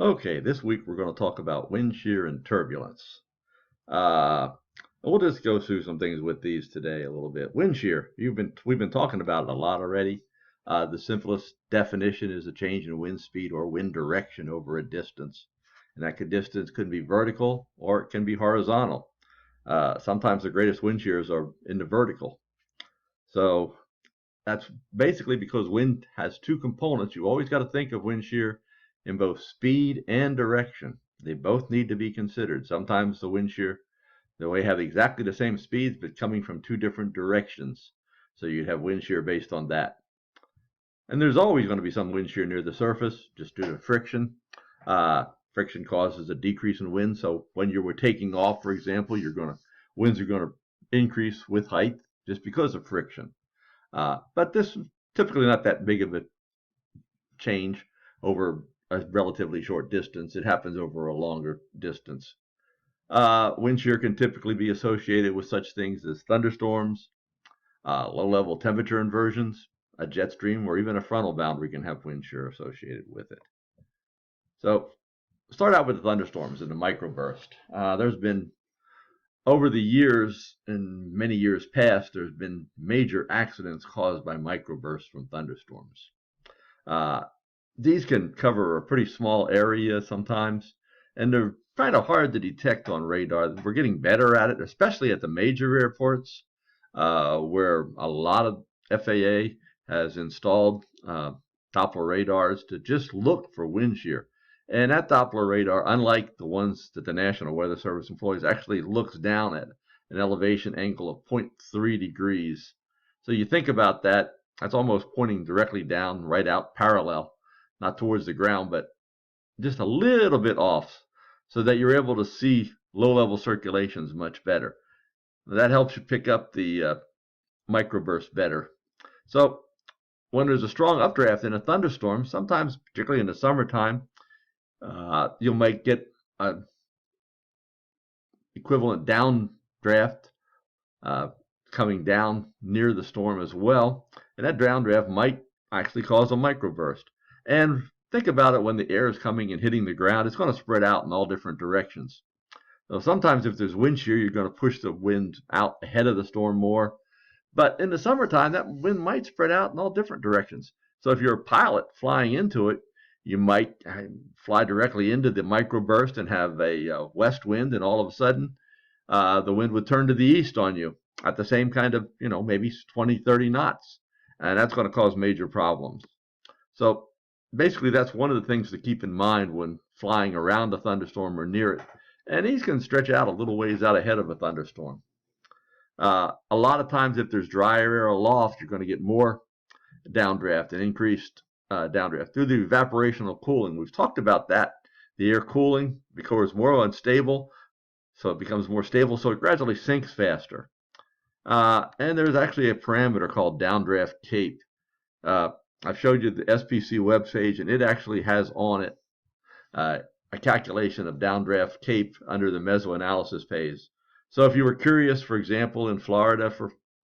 Okay, this week we're going to talk about wind shear and turbulence. Uh, we'll just go through some things with these today a little bit. Wind shear, we've been talking about it a lot already. The simplest definition is a change in wind speed or wind direction over a distance, and distance can be vertical or it can be horizontal. Sometimes the greatest wind shears are in the vertical. So that's basically because wind has two components. You always got to think of wind shear in both speed and direction. They both need to be considered. Sometimes the wind shear, they have exactly the same speeds, but coming from two different directions. So you'd have wind shear based on that. And there's always going to be some wind shear near the surface, just due to friction. Friction causes a decrease in wind. So when you were taking off, for example, winds are going to increase with height just because of friction. But this is typically not that big of a change over a relatively short distance. It happens over a longer distance. Wind shear can typically be associated with such things as thunderstorms, low-level temperature inversions, a jet stream, or even a frontal boundary can have wind shear associated with it. So start out with the thunderstorms and the microburst. There's been over the years, and many years past, there's been major accidents caused by microbursts from thunderstorms. These can cover a pretty small area sometimes, and they're kind of hard to detect on radar. We're getting better at it, especially at the major airports, where a lot of FAA has installed Doppler radars to just look for wind shear. And that Doppler radar, unlike the ones that the National Weather Service employs, actually looks down at an elevation angle of 0.3 degrees. So you think about that, that's almost pointing directly down, right out parallel, not towards the ground, but just a little bit off, so that you're able to see low-level circulations much better. That helps you pick up the microburst better. So when there's a strong updraft in a thunderstorm, sometimes, particularly in the summertime, you might get an equivalent downdraft coming down near the storm as well. And that downdraft might actually cause a microburst. And think about it, when the air is coming and hitting the ground, it's going to spread out in all different directions. So sometimes if there's wind shear, you're going to push the wind out ahead of the storm more. But in the summertime, that wind might spread out in all different directions. So if you're a pilot flying into it, you might fly directly into the microburst and have a west wind, and all of a sudden the wind would turn to the east on you at the same kind of, maybe 20, 30 knots. And that's going to cause major problems. So basically, that's one of the things to keep in mind when flying around a thunderstorm or near it. And these can stretch out a little ways out ahead of a thunderstorm. A lot of times, if there's drier air aloft, you're going to get more downdraft and increased downdraft through the evaporational cooling. We've talked about that. The air cooling becomes more unstable, so it becomes more stable, so it gradually sinks faster. And there's actually a parameter called downdraft cape. I've showed you the SPC webpage, and it actually has on it a calculation of downdraft cape under the mesoanalysis page. So if you were curious, for example, in Florida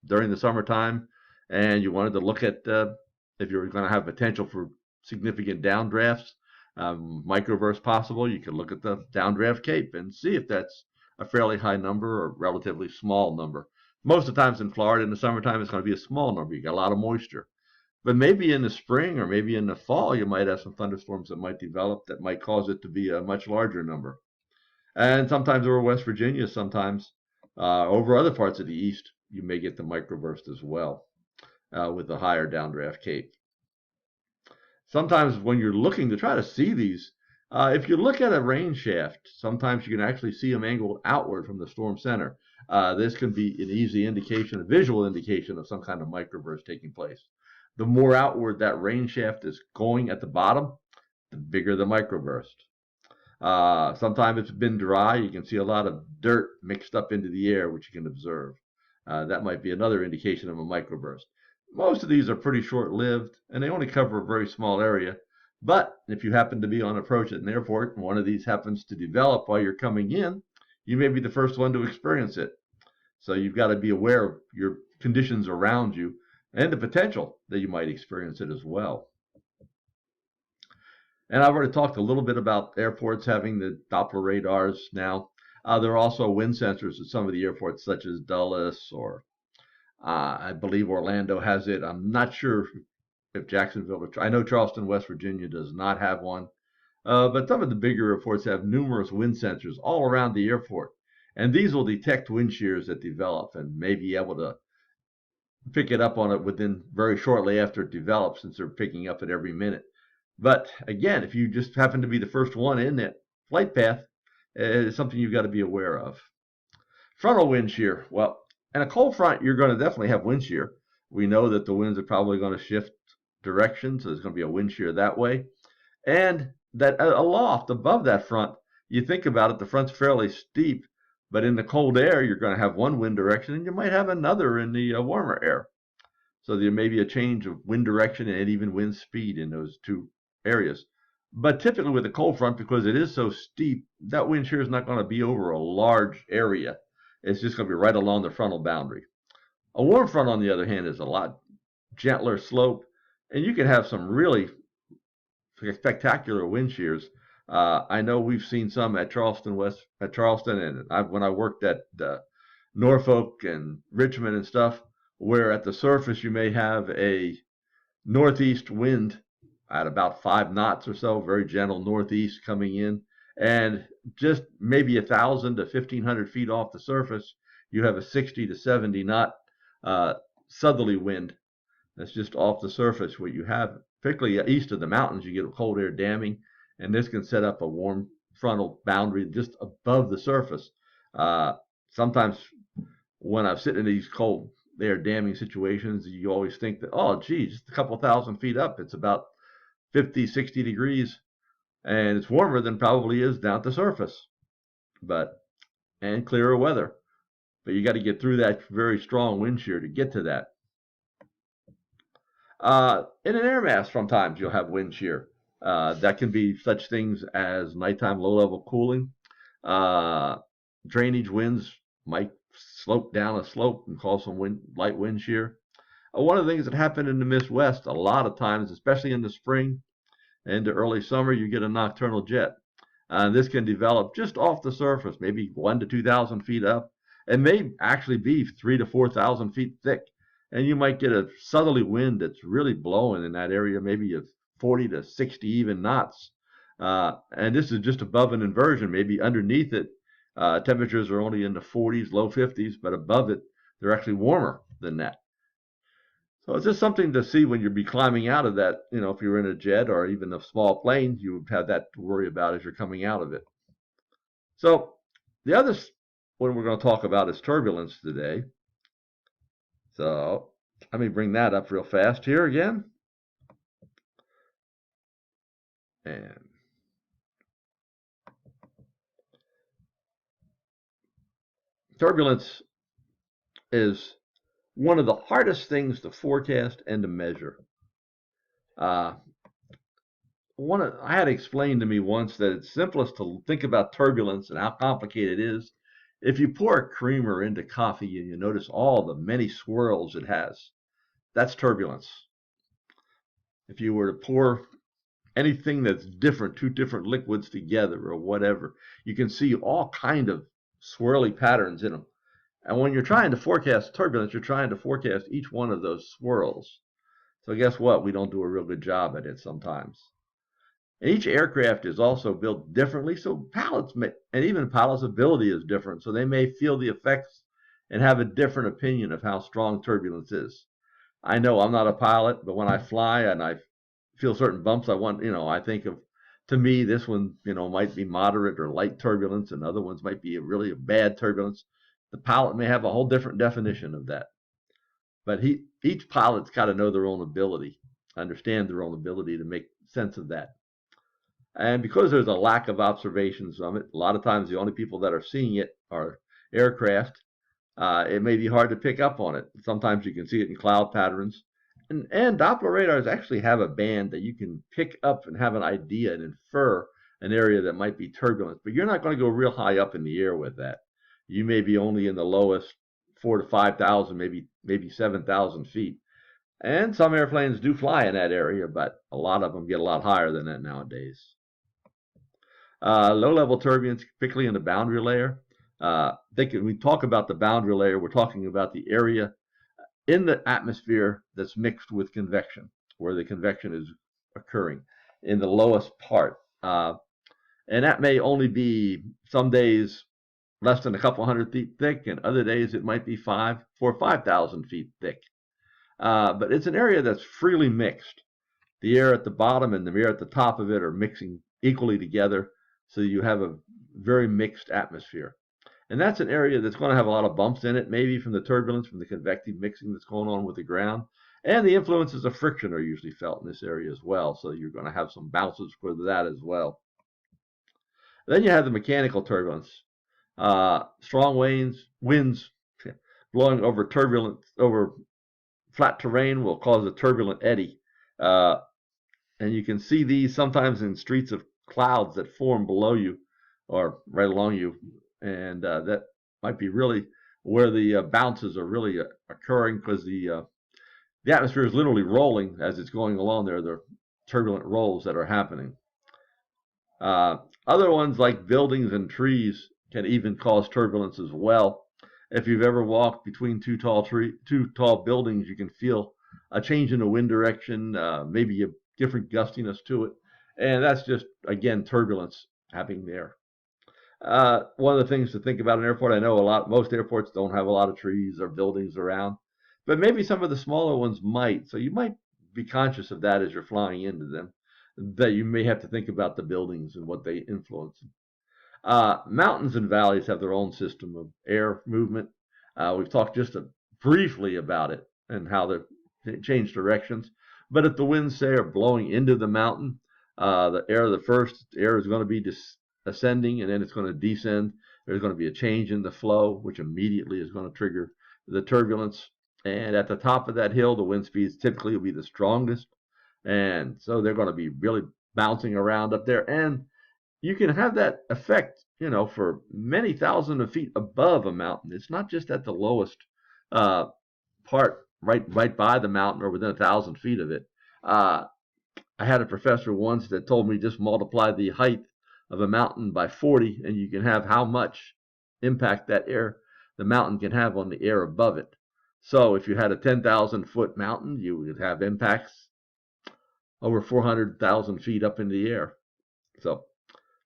during the summertime, and you wanted to look at if you were going to have potential for significant downdrafts, microburst possible, you could look at the downdraft cape and see if that's a fairly high number or relatively small number. Most of the times in Florida in the summertime, it's going to be a small number. You got a lot of moisture. But maybe in the spring or maybe in the fall, you might have some thunderstorms that might develop that might cause it to be a much larger number. And sometimes over West Virginia, sometimes over other parts of the east, you may get the microburst as well with the higher downdraft cape. Sometimes when you're looking to try to see these, if you look at a rain shaft, sometimes you can actually see them angled outward from the storm center. This can be an easy indication, a visual indication of some kind of microburst taking place. The more outward that rain shaft is going at the bottom, the bigger the microburst. Sometimes it's been dry, you can see a lot of dirt mixed up into the air, which you can observe. That might be another indication of a microburst. Most of these are pretty short-lived, and they only cover a very small area. But if you happen to be on approach at an airport and one of these happens to develop while you're coming in, you may be the first one to experience it. So you've got to be aware of your conditions around you and the potential that you might experience it as well. And I've already talked a little bit about airports having the Doppler radars now. There are also wind sensors at some of the airports, such as Dulles or I believe Orlando has it. I'm not sure if Jacksonville or I know Charleston, West Virginia does not have one. But some of the bigger airports have numerous wind sensors all around the airport. And these will detect wind shears that develop and may be able to pick it up on it within very shortly after it develops, since they're picking up it every minute. But again, if you just happen to be the first one in that flight path, it's something you've got to be aware of. Frontal wind shear. Well, in a cold front, you're going to definitely have wind shear. We know that the winds are probably going to shift direction, so there's going to be a wind shear that way. And that aloft above that front, you think about it, the front's fairly steep, but in the cold air, you're going to have one wind direction, and you might have another in the warmer air. So there may be a change of wind direction and even wind speed in those two areas. But typically with a cold front, because it is so steep, that wind shear is not going to be over a large area. It's just going to be right along the frontal boundary. A warm front, on the other hand, is a lot gentler slope, and you can have some really spectacular wind shears. I know we've seen some at Charleston, and when I worked at Norfolk and Richmond and stuff, where at the surface you may have a northeast wind at about 5 knots or so, very gentle northeast coming in, and just maybe 1,000 to 1,500 feet off the surface, you have a 60 to 70 knot southerly wind that's just off the surface. What you have, particularly east of the mountains, you get a cold air damming, and this can set up a warm frontal boundary just above the surface. Sometimes when I'm sitting in these cold air damming situations, you always think that, oh, gee, just a couple thousand feet up, it's about 50, 60 degrees, and it's warmer than probably is down at the surface, and clearer weather. But you got to get through that very strong wind shear to get to that. In an air mass, sometimes you'll have wind shear. That can be such things as nighttime low-level cooling. Drainage winds might slope down a slope and cause some light wind shear. One of the things that happen in the Midwest a lot of times, especially in the spring and the early summer, you get a nocturnal jet. This can develop just off the surface, maybe 1 to 2,000 feet up. It may actually be 3 to 4,000 feet thick. And you might get a southerly wind that's really blowing in that area, maybe of 40 to 60 even knots. And this is just above an inversion. Maybe underneath it, temperatures are only in the 40s, low 50s, but above it, they're actually warmer than that. So it's just something to see when you'll be climbing out of that. If you're in a jet or even a small plane, you would have that to worry about as you're coming out of it. So the other one we're going to talk about is turbulence today. So let me bring that up real fast here again. And turbulence is one of the hardest things to forecast and to measure. I had explained to me once that it's simplest to think about turbulence and how complicated it is if you pour a creamer into coffee and you notice all the many swirls it has. That's turbulence. If you were to pour anything that's different, two different liquids together or whatever, you can see all kind of swirly patterns in them. And when you're trying to forecast turbulence, you're trying to forecast each one of those swirls. So guess what? We don't do a real good job at it sometimes. And each aircraft is also built differently, so and even pilots' ability is different, so they may feel the effects and have a different opinion of how strong turbulence is. I know I'm not a pilot, but when I fly and I feel certain bumps, I think of, to me, this one, might be moderate or light turbulence, and other ones might be really bad turbulence. The pilot may have a whole different definition of that. But each pilot's got to know their own ability, understand their own ability to make sense of that. And because there's a lack of observations of it, a lot of times the only people that are seeing it are aircraft. It may be hard to pick up on it. Sometimes you can see it in cloud patterns. And Doppler radars actually have a band that you can pick up and have an idea and infer an area that might be turbulent. But you're not going to go real high up in the air with that. You may be only in the lowest 4,000 to 5,000, maybe 7,000 feet. And some airplanes do fly in that area, but a lot of them get a lot higher than that nowadays. Low-level turbulence, particularly in the boundary layer. When we talk about the boundary layer, we're talking about the area in the atmosphere that's mixed with convection, where the convection is occurring in the lowest part. And that may only be some days less than a couple hundred feet thick, and other days it might be 5,000 feet thick. But it's an area that's freely mixed. The air at the bottom and the air at the top of it are mixing equally together, so you have a very mixed atmosphere. And that's an area that's going to have a lot of bumps in it, maybe from the turbulence, from the convective mixing that's going on with the ground. And the influences of friction are usually felt in this area as well, so you're going to have some bounces for that as well. Then you have the mechanical turbulence. Strong winds blowing over flat terrain will cause a turbulent eddy. And you can see these sometimes in streets of clouds that form below you or right along you. And that might be really where the bounces are really occurring, because the atmosphere is literally rolling as it's going along there. There are turbulent rolls that are happening. Other ones like buildings and trees can even cause turbulence as well. If you've ever walked between two tall buildings, you can feel a change in the wind direction, maybe a different gustiness to it, and that's just, again, turbulence happening there. One of the things to think about in an airport, I know most airports don't have a lot of trees or buildings around, but maybe some of the smaller ones might. So you might be conscious of that as you're flying into them, that you may have to think about the buildings and what they influence. Mountains and valleys have their own system of air movement. We've talked just briefly about it and how they change directions. But if the winds, say, are blowing into the mountain, the first air is going to be ascending, and then it's going to descend. There's going to be a change in the flow, which immediately is going to trigger the turbulence. And at the top of that hill, the wind speeds typically will be the strongest. And so they're going to be really bouncing around up there. And you can have that effect, for many thousands of feet above a mountain. It's not just at the lowest part, right by the mountain or within 1,000 feet of it. I had a professor once that told me just multiply the height of a mountain by 40, and you can have how much impact the mountain can have on the air above it. So if you had a 10,000-foot mountain, you would have impacts over 400,000 feet up in the air. So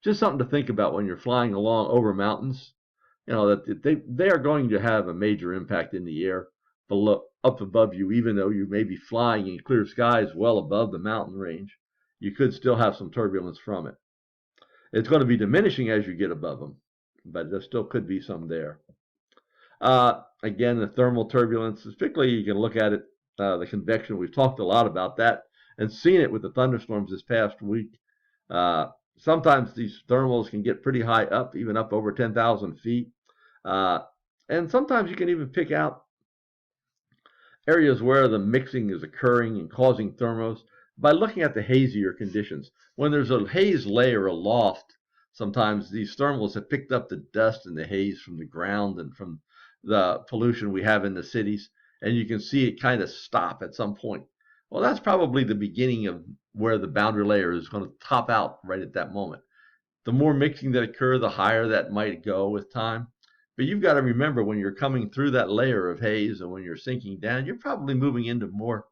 just something to think about when you're flying along over mountains, that they are going to have a major impact in the air up above you. Even though you may be flying in clear skies well above the mountain range, you could still have some turbulence from it. It's going to be diminishing as you get above them, but there still could be some there. Again, the thermal turbulence, particularly you can look at it, the convection. We've talked a lot about that and seen it with the thunderstorms this past week. Sometimes these thermals can get pretty high up, even up over 10,000 feet. And sometimes you can even pick out areas where the mixing is occurring and causing thermals by looking at the hazier conditions. When there's a haze layer aloft, sometimes these thermals have picked up the dust and the haze from the ground and from the pollution we have in the cities, and you can see it kind of stop at some point. Well, that's probably the beginning of where the boundary layer is going to top out right at that moment. The more mixing that occurs, the higher that might go with time. But you've got to remember, when you're coming through that layer of haze and when you're sinking down, you're probably moving into more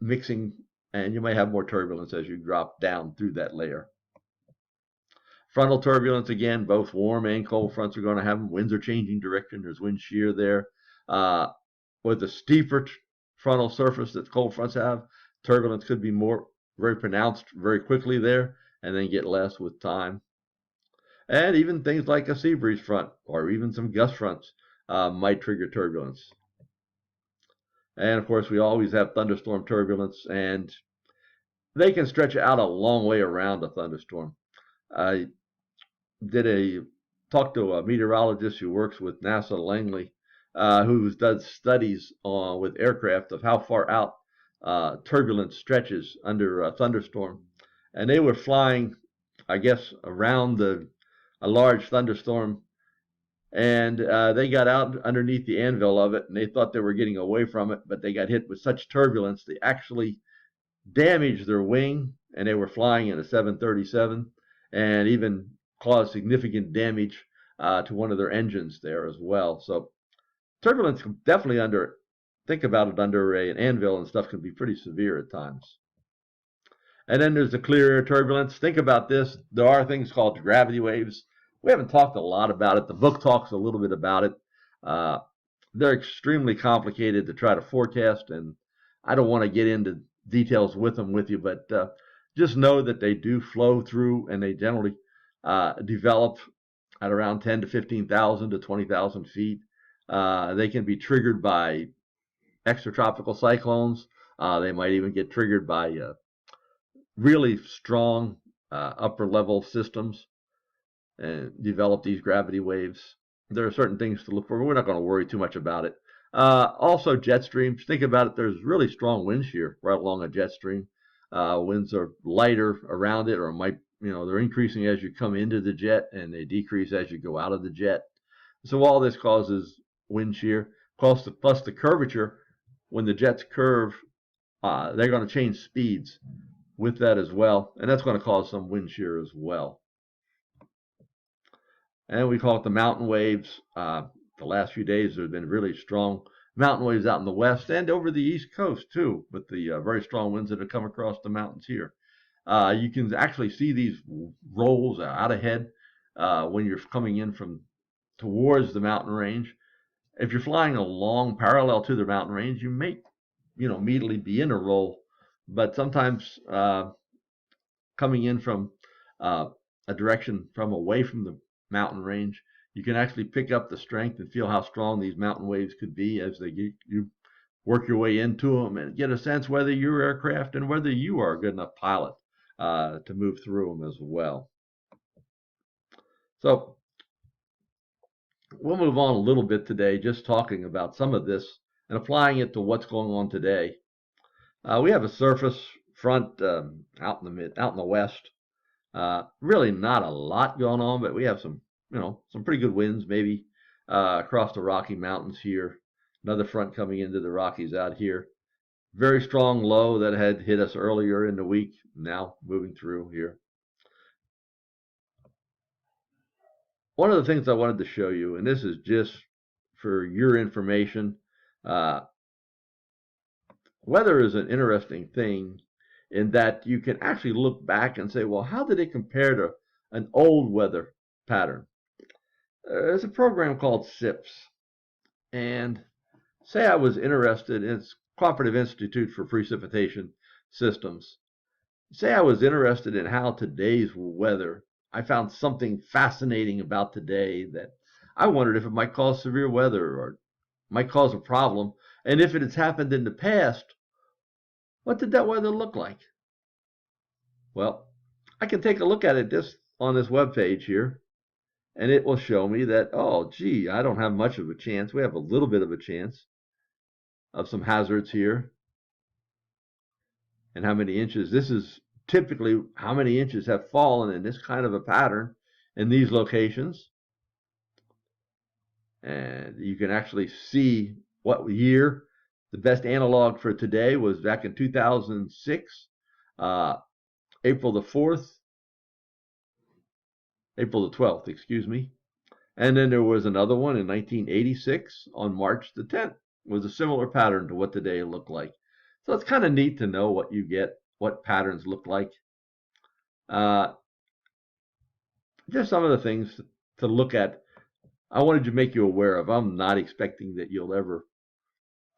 mixing, and you may have more turbulence as you drop down through that layer. Frontal turbulence, again, both warm and cold fronts are going to have them. Winds are changing direction. There's wind shear there. With a steeper frontal surface that cold fronts have, turbulence could be very pronounced very quickly there, and then get less with time. And even things like a sea breeze front or even some gust fronts might trigger turbulence. And of course, we always have thunderstorm turbulence, and they can stretch out a long way around a thunderstorm. I talked to a meteorologist who works with NASA Langley, who does studies with aircraft of how far out turbulence stretches under a thunderstorm. And they were flying, I guess, around a large thunderstorm and they got out underneath the anvil of it, and they thought they were getting away from it, but they got hit with such turbulence they actually damaged their wing, and they were flying in a 737, and even caused significant damage to one of their engines there as well. So turbulence can definitely think about it under an anvil and stuff, can be pretty severe at times. And then there's the clear air turbulence. Think about this. There are things called gravity waves. We haven't talked a lot about it. The book talks a little bit about it. Uh, they're extremely complicated to try to forecast, and I don't want to get into details with them with you, but just know that they do flow through, and they generally develop at around 10 to 15,000 to 20,000 feet. They can be triggered by extratropical cyclones. They might even get triggered by really strong upper level systems and develop these gravity waves. There are certain things to look for, but we're not going to worry too much about it. Also, jet streams. Think about it. There's really strong wind shear right along a jet stream. Winds are lighter around it, or might, they're increasing as you come into the jet, and they decrease as you go out of the jet. So all this causes wind shear. Plus the curvature. When the jets curve, they're going to change speeds with that as well, and that's going to cause some wind shear as well. And we call it the mountain waves. The last few days there have been really strong mountain waves out in the west and over the east coast too, with the very strong winds that have come across the mountains here. You can actually see these rolls out ahead when you're coming in from towards the mountain range. If you're flying along parallel to the mountain range, you may, immediately be in a roll, but sometimes coming in from a direction from away from the mountain range, you can actually pick up the strength and feel how strong these mountain waves could be as you work your way into them, and get a sense whether your aircraft and whether you are a good enough pilot to move through them as well. So we'll move on a little bit today, just talking about some of this and applying it to what's going on today. We have a surface front out in the west. Really not a lot going on, but we have some pretty good winds, maybe across the Rocky Mountains here. Another front coming into the Rockies out here. Very strong low that had hit us earlier in the week, now moving through here. One of the things I wanted to show you, and this is just for your information, weather is an interesting thing in that you can actually look back and say, well, how did it compare to an old weather pattern? There's a program called SIPS, and say I was interested in its Cooperative Institute for Precipitation Systems. Say I was interested in how today's weather, I found something fascinating about today that I wondered if it might cause severe weather or might cause a problem, and if it has happened in the past, what did that weather look like? Well, I can take a look at it on this web page here, and it will show me that, oh, gee, I don't have much of a chance. We have a little bit of a chance of some hazards here. And how many inches. This is typically how many inches have fallen in this kind of a pattern in these locations. And you can actually see what year. The best analog for today was back in 2006, April the 4th, April the 12th, excuse me. And then there was another one in 1986 on March the 10th. It was a similar pattern to what today looked like. So it's kind of neat to know what you get, what patterns look like. Just some of the things to look at. I wanted to make you aware of. I'm not expecting that you'll ever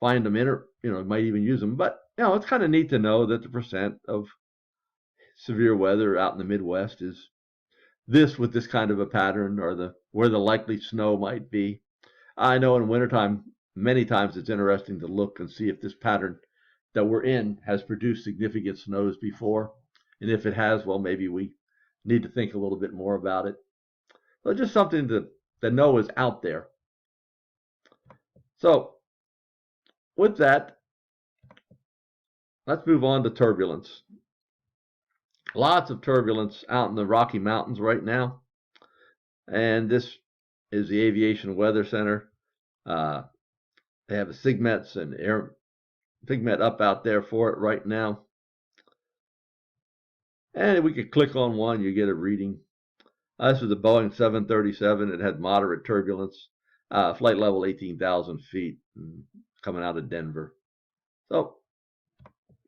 find them in, or might even use them. But it's kind of neat to know that the percent of severe weather out in the Midwest is this with this kind of a pattern, or where the likely snow might be. I know in wintertime, many times it's interesting to look and see if this pattern that we're in has produced significant snows before. And if it has, well, maybe we need to think a little bit more about it. But just something to know is out there. So with that, let's move on to turbulence. Lots of turbulence out in the Rocky Mountains right now. And this is the Aviation Weather Center. They have a SIGMETs and SIGMET up out there for it right now. And we could click on one, you get a reading. This is a Boeing 737. It had moderate turbulence. Flight level 18,000 feet, coming out of Denver. So,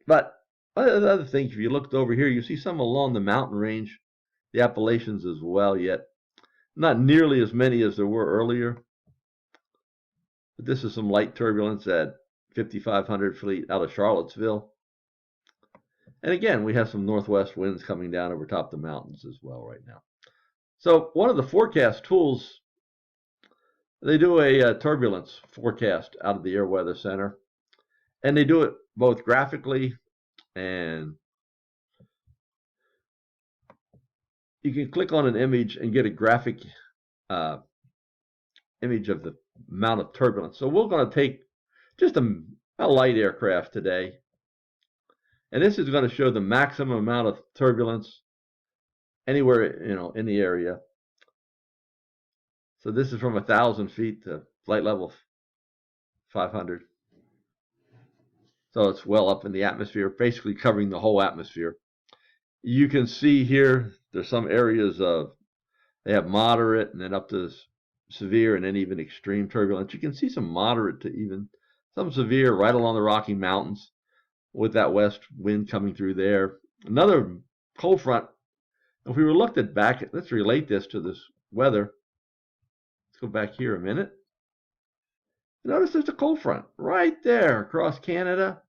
but other things, if you looked over here, you see some along the mountain range, the Appalachians as well, yet not nearly as many as there were earlier. But this is some light turbulence at 5,500 feet out of Charlottesville. And again, we have some northwest winds coming down over top the mountains as well right now. So one of the forecast tools, they do a turbulence forecast out of the Air Weather Center. And they do it both graphically, and you can click on an image and get a graphic image of the amount of turbulence. So we're going to take just a light aircraft today. And this is going to show the maximum amount of turbulence anywhere, in the area. So this is from 1,000 feet to flight level 500. So it's well up in the atmosphere, basically covering the whole atmosphere. You can see here, there's some areas they have moderate and then up to severe and then even extreme turbulence. You can see some moderate to even some severe right along the Rocky Mountains with that west wind coming through there. Another cold front. If we were looked at back, let's relate this to this weather. Let's go back here a minute. Notice there's a cold front right there across Canada.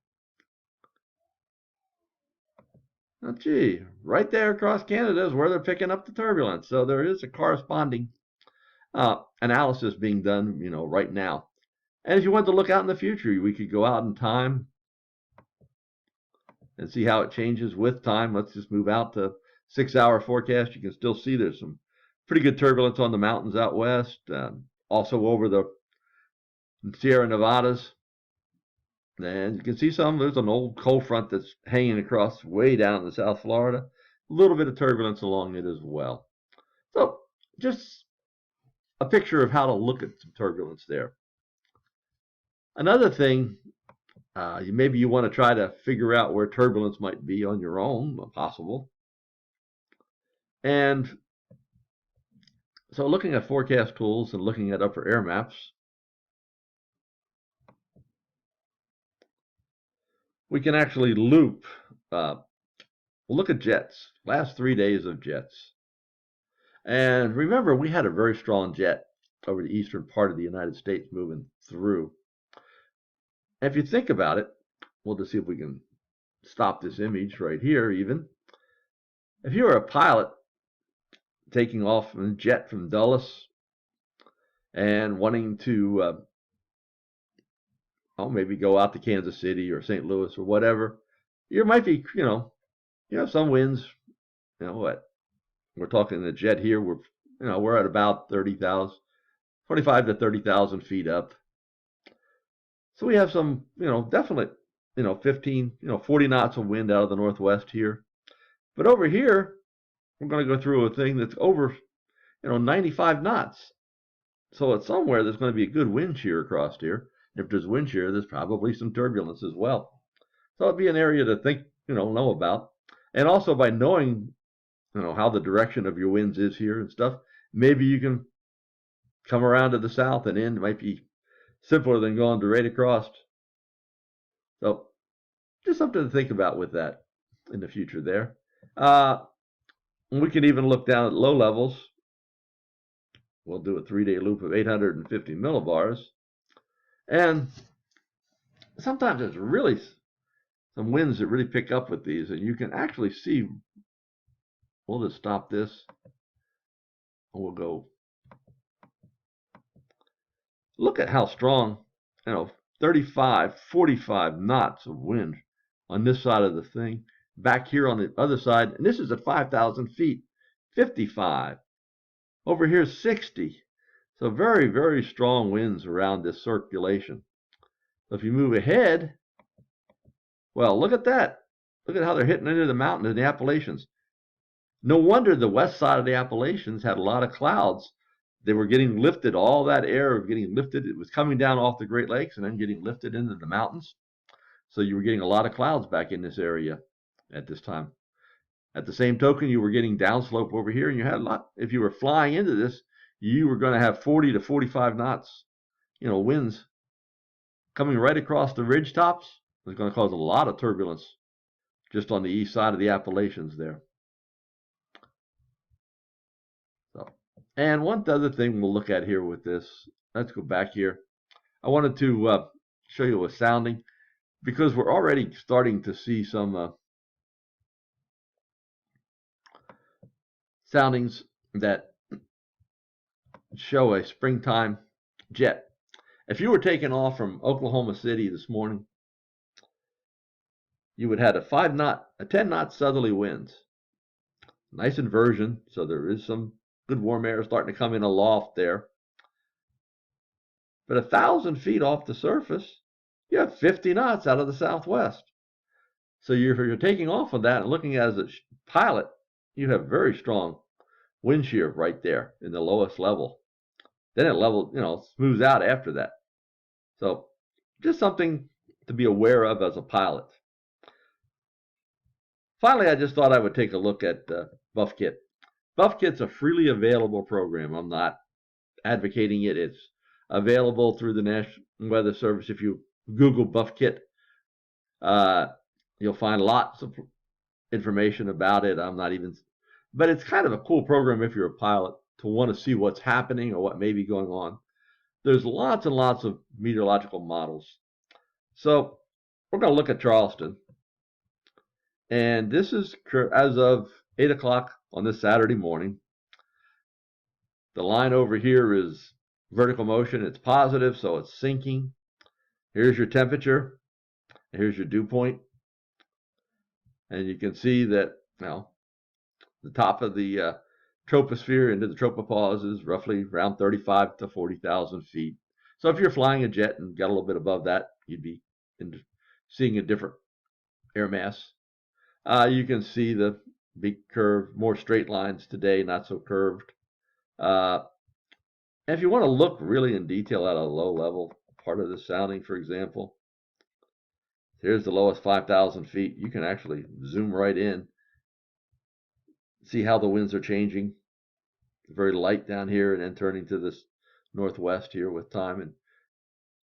Oh, gee, right there across Canada is where they're picking up the turbulence. So there is a corresponding analysis being done, right now. And if you want to look out in the future, we could go out in time and see how it changes with time. Let's just move out to 6-hour forecast. You can still see there's some pretty good turbulence on the mountains out west, also over the Sierra Nevadas. And you can see there's an old cold front that's hanging across way down in South Florida. A little bit of turbulence along it as well. So just a picture of how to look at some turbulence there. Another thing, maybe you want to try to figure out where turbulence might be on your own, possible. And so looking at forecast tools and looking at upper air maps, we can actually loop. Look at jets, last 3 days of jets. And remember, we had a very strong jet over the eastern part of the United States moving through. And if you think about it, we'll just see if we can stop this image right here even. If you were a pilot taking off in a jet from Dulles and wanting to maybe go out to Kansas City or St. Louis or whatever, you might be, you have some winds, what? We're talking the jet here, we're at about 30,000, 25 to 30,000 feet up. So we have some, definite, 15, 40 knots of wind out of the northwest here. But over here, we're going to go through a thing that's over, 95 knots. So it's somewhere there's going to be a good wind shear across here. If there's wind shear, there's probably some turbulence as well. So it'd be an area to think, know about. And also by knowing, how the direction of your winds is here and stuff, maybe you can come around to the south and in. It might be simpler than going straight across. So just something to think about with that in the future there. We can even look down at low levels. We'll do a 3-day loop of 850 millibars. And sometimes there's really some winds that really pick up with these, and you can actually see. We'll just stop this. We'll go. Look at how strong, 35, 45 knots of wind on this side of the thing. Back here on the other side, and this is at 5,000 feet, 55. Over here, 60. So very, very strong winds around this circulation. So if you move ahead, well, look at that. Look at how they're hitting into the mountains in the Appalachians. No wonder the west side of the Appalachians had a lot of clouds they were getting lifted. All that air was getting lifted. It was coming down off the Great Lakes and then getting lifted into the mountains. So you were getting a lot of clouds back in this area at this time. At the same token, you were getting downslope over here, and you had a lot. If you were flying into this, you were going to have 40 to 45 knots, winds coming right across the ridge tops. It's going to cause a lot of turbulence just on the east side of the Appalachians there. So, and one other thing we'll look at here with this, let's go back here. I wanted to show you a sounding because we're already starting to see some soundings that show a springtime jet. If you were taking off from Oklahoma City this morning, you would have a 10 knot southerly winds. Nice inversion, so there is some good warm air starting to come in aloft there. But 1,000 feet off the surface, you have 50 knots out of the southwest. So you're taking off of that and looking as a pilot, you have very strong wind shear right there in the lowest level. Then it smooths out after that. So just something to be aware of as a pilot. Finally, I just thought I would take a look at BuffKit. BuffKit's a freely available program. I'm not advocating it. It's available through the National Weather Service. If you Google BuffKit, you'll find lots of information about it. But it's kind of a cool program if you're a pilot to want to see what's happening or what may be going on. There's lots and lots of meteorological models. So we're going to look at Charleston. And this is as of 8 o'clock on this Saturday morning. The line over here is vertical motion. It's positive, so it's sinking. Here's your temperature. Here's your dew point. And you can see that the top of the troposphere into the tropopause is roughly around 35 to 40,000 feet. So if you're flying a jet and got a little bit above that, you'd be seeing a different air mass. You can see the big curve, more straight lines today, not so curved. And if you want to look really in detail at a low level part of the sounding, for example, here's the lowest 5,000 feet. You can actually zoom right in, see how the winds are changing. Very light down here and then turning to this northwest here with time. And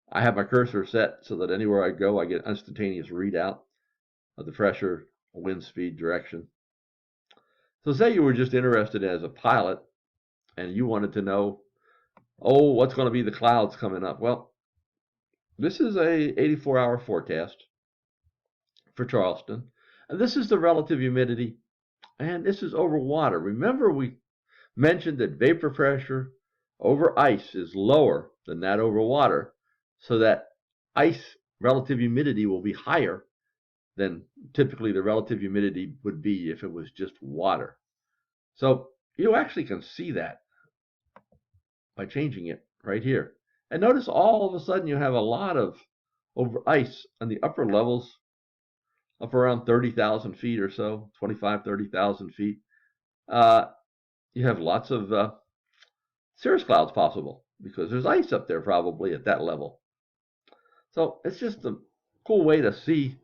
I have my cursor set so that anywhere I go, I get instantaneous readout of the pressure, wind speed, direction. So say you were just interested as a pilot and you wanted to know, what's going to be the clouds coming up? Well, this is a 84-hour forecast for Charleston. And this is the relative humidity, and this is over water. Remember, we mentioned that vapor pressure over ice is lower than that over water, so that ice relative humidity will be higher than typically the relative humidity would be if it was just water. So you actually can see that by changing it right here. And notice all of a sudden you have a lot of over ice on the upper levels, up around 30,000 feet or so, 25, 30,000 feet. You have lots of cirrus clouds possible because there's ice up there probably at that level. So it's just a cool way to see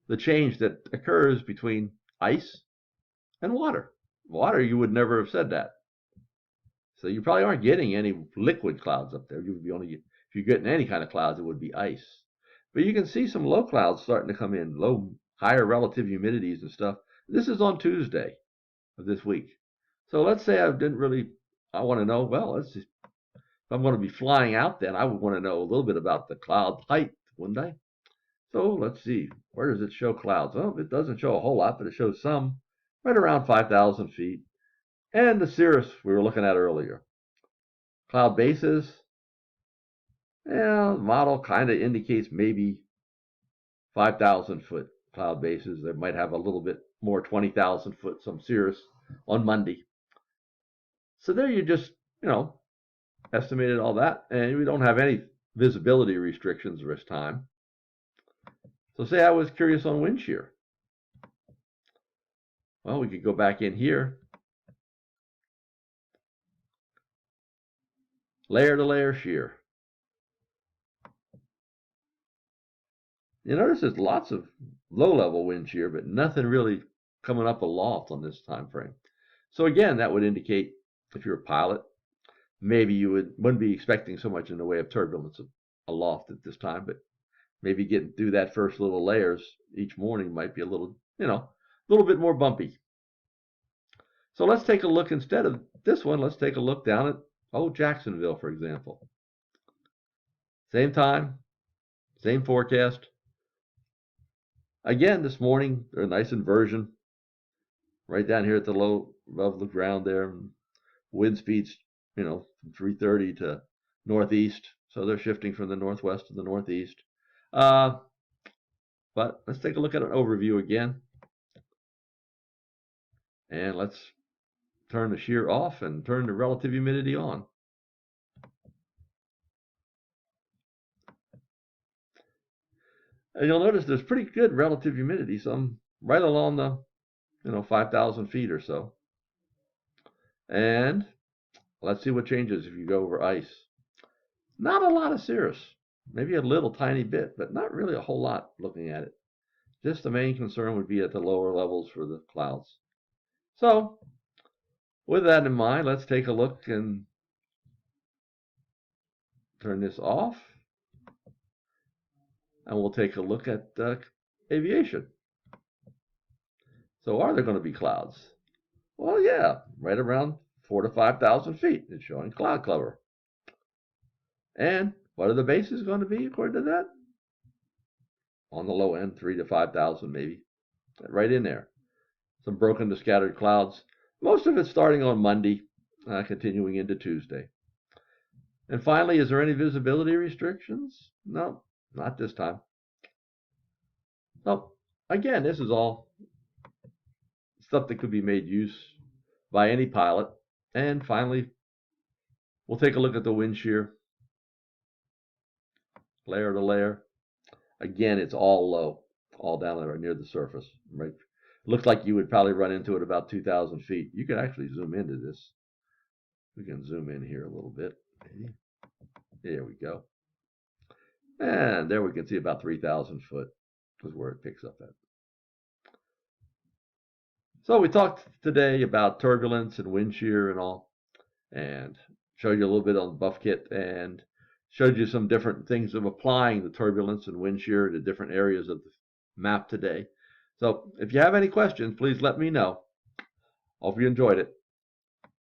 the change that occurs between ice and water. Water, you would never have said that. So you probably aren't getting any liquid clouds up there. You would be only, if you're getting any kind of clouds, it would be ice. But you can see some low clouds starting to come in, higher relative humidities and stuff. This is on Tuesday of this week. So let's say I want to know, if I'm going to be flying out then, I would want to know a little bit about the cloud height, wouldn't I? So let's see, where does it show clouds? Well, it doesn't show a whole lot, but it shows some right around 5,000 feet. And the cirrus we were looking at earlier. Cloud bases, the model kind of indicates maybe 5,000 foot cloud bases. They might have a little bit more, 20,000 foot, some cirrus on Monday. So there you just, estimated all that, and we don't have any visibility restrictions this time. So say I was curious on wind shear. Well, we could go back in here layer to layer shear. You notice there's lots of low-level wind shear, but nothing really coming up aloft on this time frame. So again, that would indicate if you're a pilot, maybe you wouldn't be expecting so much in the way of turbulence aloft at this time, but maybe getting through that first little layers each morning might be a little, a little bit more bumpy. So let's take a look, instead of this one, let's take a look down at, Jacksonville, for example. Same time, same forecast. Again, this morning, a nice inversion right down here at the low above the ground there. Wind speeds, from 330 to northeast. So they're shifting from the northwest to the northeast. But let's take a look at an overview again. And let's turn the shear off and turn the relative humidity on. And you'll notice there's pretty good relative humidity, some right along the, 5,000 feet or so. And let's see what changes if you go over ice. Not a lot of cirrus, maybe a little tiny bit, but not really a whole lot looking at it. Just the main concern would be at the lower levels for the clouds. So with that in mind, let's take a look and turn this off. And we'll take a look at aviation. So are there going to be clouds? Well, yeah, right around 4,000 to 5,000 feet. It's showing cloud cover. And what are the bases going to be according to that? On the low end, 3,000 to 5,000 maybe. Right in there. Some broken to scattered clouds. Most of it starting on Monday, continuing into Tuesday. And finally, is there any visibility restrictions? No, not this time. So again, this is all stuff that could be made use by any pilot. And finally, we'll take a look at the wind shear, layer to layer. Again, it's all low, all down there near the surface. Right? Looks like you would probably run into it about 2,000 feet. You can actually zoom into this. We can zoom in here a little bit. There we go. And there we can see about 3,000 foot is where it picks up at. So we talked today about turbulence and wind shear and all, and showed you a little bit on the buff kit and showed you some different things of applying the turbulence and wind shear to different areas of the map today. So if you have any questions, please let me know. Hope you enjoyed it.